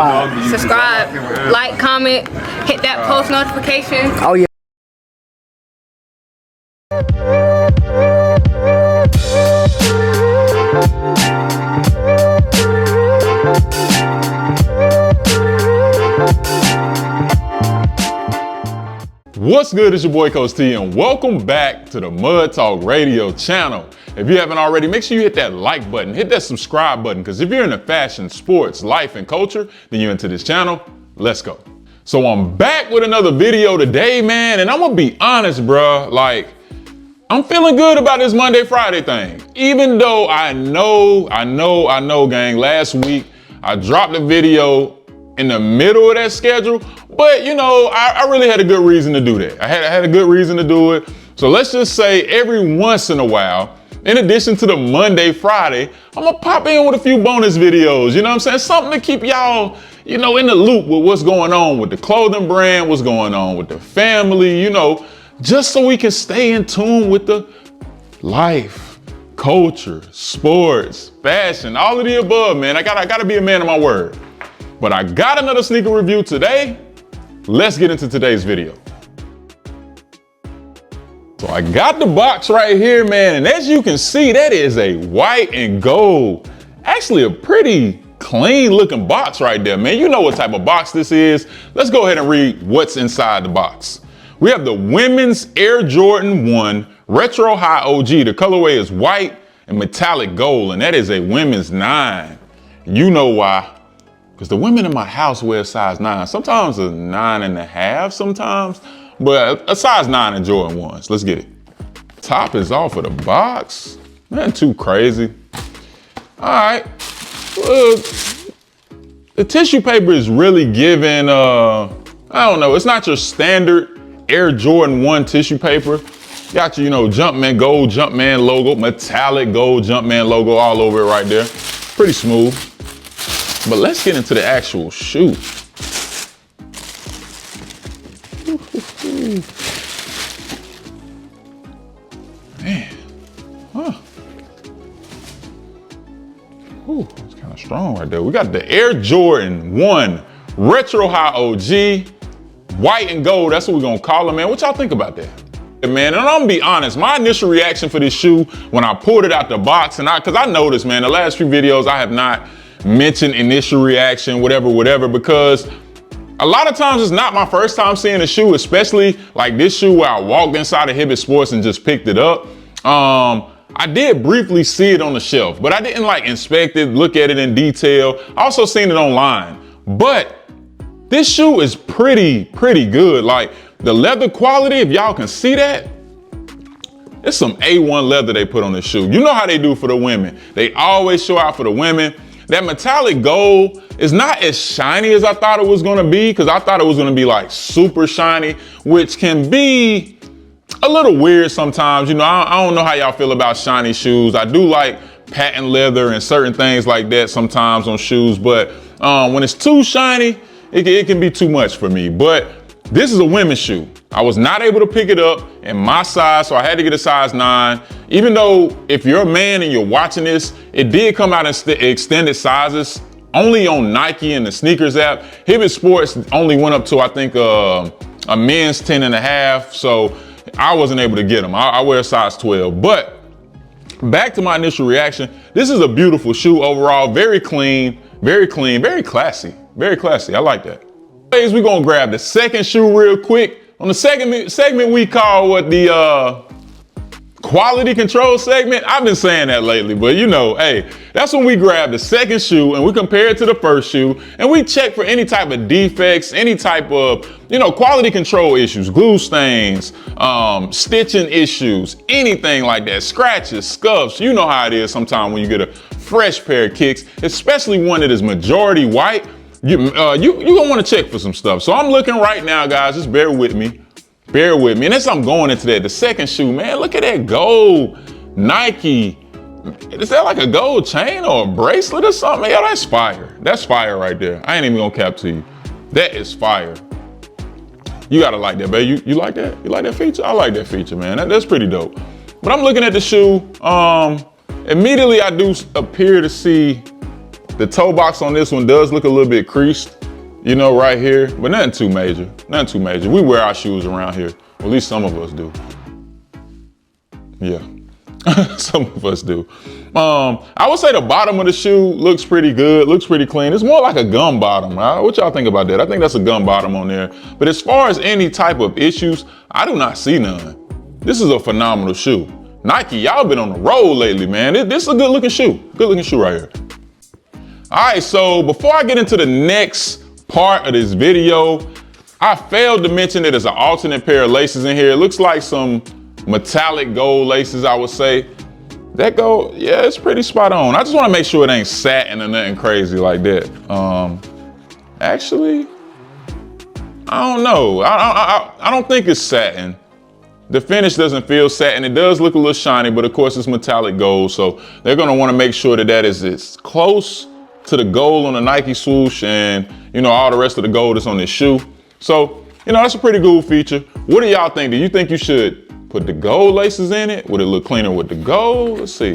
Subscribe, like, comment, hit that post notification. Oh yeah. What's good? It's your boy Coach T, and welcome back to the Mud Talk Radio channel. If you haven't already, make sure you hit that like button, hit that subscribe button, because if you're into fashion, sports, life, and culture, then you're into this channel. Let's go. So I'm back with another video today, man, and I'm gonna be honest, bruh. Like, I'm feeling good about this Monday, Friday thing. Even though I know, gang, last week I dropped a video in the middle of that schedule, but you know, I really had a good reason to do that. I had a good reason to do it. So let's just say every once in a while, in addition to the Monday, Friday, I'm gonna pop in with a few bonus videos, you know what I'm saying? Something to keep y'all, you know, in the loop with what's going on with the clothing brand, what's going on with the family, you know, just so we can stay in tune with the life, culture, sports, fashion, all of the above, man. I gotta be a man of my word. But I got another sneaker review today. Let's get into today's video. So I got the box right here, man. And as you can see, that is a white and gold. Actually a pretty clean looking box right there, man. You know what type of box this is. Let's go ahead and read what's inside the box. We have the women's Air Jordan 1 Retro High OG. The colorway is white and metallic gold, and that is a women's 9. You know why. Because the women in my house wear size 9. Sometimes a 9.5 sometimes, but a size 9 in Jordan 1s. Let's get it. Top is off of the box. Nothing too crazy. All right. The tissue paper is really giving, I don't know, it's not your standard Air Jordan 1 tissue paper. Got your, you know, Jumpman, gold Jumpman logo, metallic gold Jumpman logo all over it right there. Pretty smooth. But let's get into the actual shoe. Man, Ooh, it's kind of strong right there. We got the Air Jordan 1 Retro High OG, white and gold. That's what we're gonna call them, man. What y'all think about that? Man, and I'm gonna be honest, my initial reaction for this shoe when I pulled it out the box, and cause I noticed, man, the last few videos I have not mention initial reaction, whatever, because a lot of times it's not my first time seeing a shoe, especially like this shoe where I walked inside of Hibbett Sports and just picked it up. I did briefly see it on the shelf, but I didn't like inspect it, look at it in detail. I also seen it online, but this shoe is pretty good. Like the leather quality, if y'all can see that, it's some A1 leather they put on this shoe. You know how they do for the women. They always show out for the women. That metallic gold is not as shiny as I thought it was gonna be, because I thought it was gonna be like super shiny, which can be a little weird sometimes. You know, I don't know how y'all feel about shiny shoes. I do like patent leather and certain things like that sometimes on shoes, but when it's too shiny, it can be too much for me. But this is a women's shoe. I was not able to pick it up in my size, so I had to get a size 9. Even though if you're a man and you're watching this, it did come out in extended sizes, only on Nike and the sneakers app. Hibbett Sports only went up to, I think, a men's 10.5, so I wasn't able to get them. I wear a size 12. But back to my initial reaction, this is a beautiful shoe overall, very clean, very classy, very classy. I like that. We're gonna grab the second shoe real quick. On the segment we call what the quality control segment. I've been saying that lately, but you know, hey, that's when we grab the second shoe and we compare it to the first shoe and we check for any type of defects, any type of, you know, quality control issues, glue stains, stitching issues, anything like that, scratches, scuffs. You know how it is sometimes when you get a fresh pair of kicks, especially one that is majority white. You're gonna want to check for some stuff. So I'm looking right now, guys. Just bear with me. And as I'm going into that, the second shoe, man, look at that gold Nike. Is that like a gold chain or a bracelet or something? Yeah, that's fire. That's fire right there. I ain't even gonna cap to you. That is fire. You gotta like that, babe. You like that? You like that feature? I like that feature, man. That's pretty dope. But I'm looking at the shoe. Immediately I do appear to see The toe box on this one does look a little bit creased, you know, right here, but nothing too major, nothing too major. We wear our shoes around here, or at least some of us do. Yeah, some of us do. I would say the bottom of the shoe looks pretty good, looks pretty clean. It's more like a gum bottom, right? What y'all think about that? I think that's a gum bottom on there. But as far as any type of issues, I do not see none. This is a phenomenal shoe. Nike, y'all been on the road lately, man. This is a good looking shoe. Good looking shoe right here. All right, so before I get into the next part of this video, I failed to mention that there's an alternate pair of laces in here. It looks like some metallic gold laces, I would say. That gold, yeah, it's pretty spot on. I just want to make sure it ain't satin or nothing crazy like that. Actually, I don't know. I don't think it's satin. The finish doesn't feel satin. It does look a little shiny, but of course it's metallic gold. So they're gonna want to make sure that that is as close to the gold on the Nike swoosh and, you know, all the rest of the gold is on this shoe. So, you know, that's a pretty cool feature. What do y'all think? Do you think you should put the gold laces in it? Would it look cleaner with the gold? Let's see.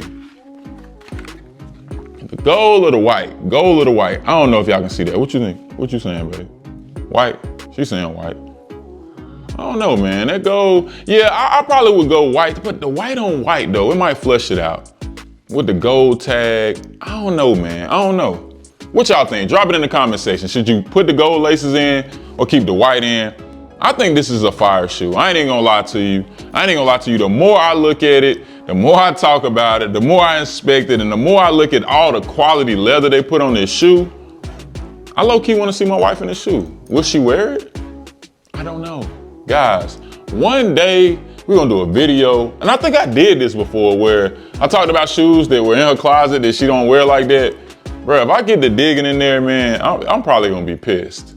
The gold or the white? Gold or the white? I don't know if y'all can see that. What you think? What you saying, buddy? White? She's saying white. I don't know, man. That gold, yeah, I probably would go white, but the white on white though, it might flush it out. With the gold tag, I don't know, man. I don't know. What y'all think? Drop it in the comment section. Should you put the gold laces in or keep the white in? I think this is a fire shoe. I ain't gonna lie to you. The more I look at it, the more I talk about it, the more I inspect it, and the more I look at all the quality leather they put on this shoe, I low-key wanna see my wife in this shoe. Will she wear it? I don't know. Guys, one day we're gonna do a video, and I think I did this before where I talked about shoes that were in her closet that she don't wear like that. Bro, if I get to digging in there, man, I'm probably gonna be pissed.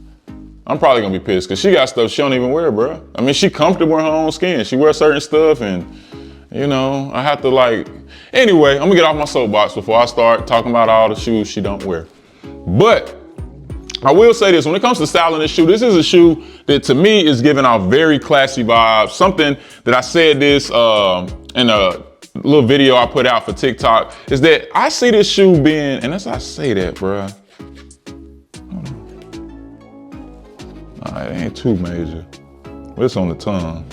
I'm probably gonna be pissed because she got stuff she don't even wear, bro. I mean, she comfortable in her own skin. She wears certain stuff and, you know, I have to like, anyway, I'm gonna get off my soapbox before I start talking about all the shoes she don't wear. But I will say this, when it comes to styling this shoe, this is a shoe that to me is giving off very classy vibes. Something that I said this in a little video I put out for TikTok is that I see this shoe being, and as I say that, bruh. Nah, it ain't too major. But it's on the tongue.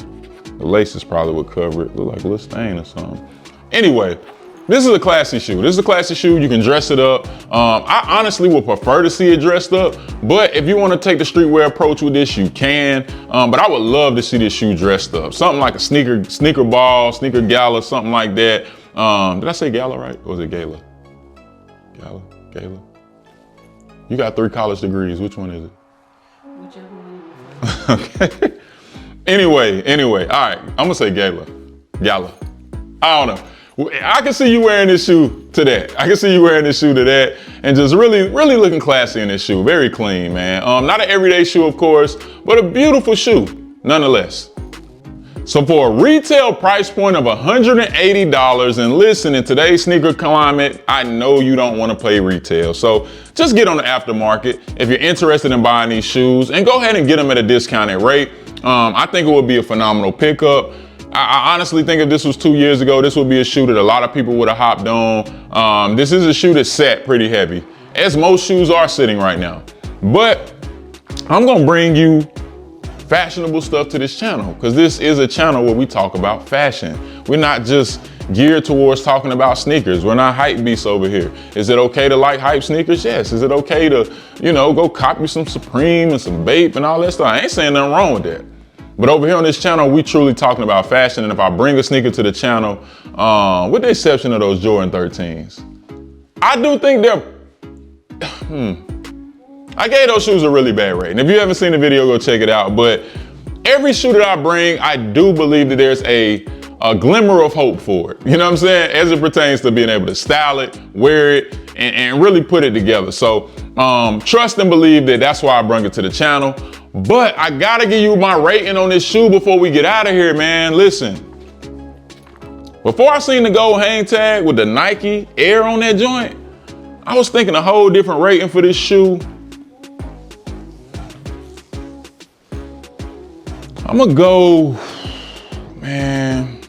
The laces probably would cover it. Look like a little stain or something. Anyway, this is a classy shoe. This is a classy shoe. You can dress it up. I honestly would prefer to see it dressed up, but if you want to take the streetwear approach with this, you can. But I would love to see this shoe dressed up. Something like a sneaker ball, sneaker gala, something like that. Did I say gala right? Or was it gala? Gala. You got 3 college degrees. Which one is it? Whichever one. Okay. Anyway, all right. I'm gonna say gala. I don't know. I can see you wearing this shoe to that. And just really looking classy in this shoe. Very clean, man. Not an everyday shoe, of course, but a beautiful shoe, nonetheless. So for a retail price point of $180, and listen, in today's sneaker climate, I know you don't want to play retail. So just get on the aftermarket if you're interested in buying these shoes, and go ahead and get them at a discounted rate. I think it would be a phenomenal pickup. I honestly think if this was 2 years ago, this would be a shoe that a lot of people would have hopped on. This is a shoe that's set pretty heavy, as most shoes are sitting right now. But I'm gonna bring you fashionable stuff to this channel, because this is a channel where we talk about fashion. We're not just geared towards talking about sneakers. We're not hype beasts over here. Is it okay to like hype sneakers? Yes. Is it okay to, you know, go copy some Supreme and some Bape and all that stuff? I ain't saying nothing wrong with that. But over here on this channel, we truly talking about fashion. And if I bring a sneaker to the channel, with the exception of those Jordan 13s, I do think they're, I gave those shoes a really bad rating. If you haven't seen the video, go check it out. But every shoe that I bring, I do believe that there's a glimmer of hope for it. You know what I'm saying? As it pertains to being able to style it, wear it, and really put it together. So trust and believe that that's why I bring it to the channel. But I gotta give you my rating on this shoe before we get out of here, man. Listen, before I seen the gold hang tag with the Nike Air on that joint, I was thinking a whole different rating for this shoe. I'm gonna go, man.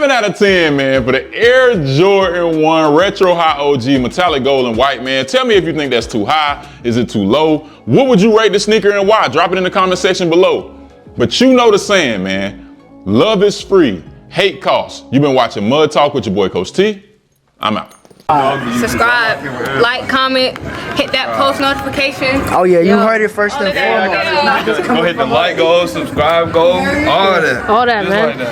7 out of 10, man, for the Air Jordan 1 Retro High OG metallic gold and white, man. Tell me if you think that's too high. Is it too low? What would you rate the sneaker and why? Drop it in the comment section below. But you know the saying, man. Love is free. Hate costs. You've been watching Mud Talk with your boy Coach T. I'm out. Subscribe, like, comment, hit that post notification. Oh yeah, you heard it first and foremost. Go hit the like, go subscribe, go all that. All that, Just man. like that.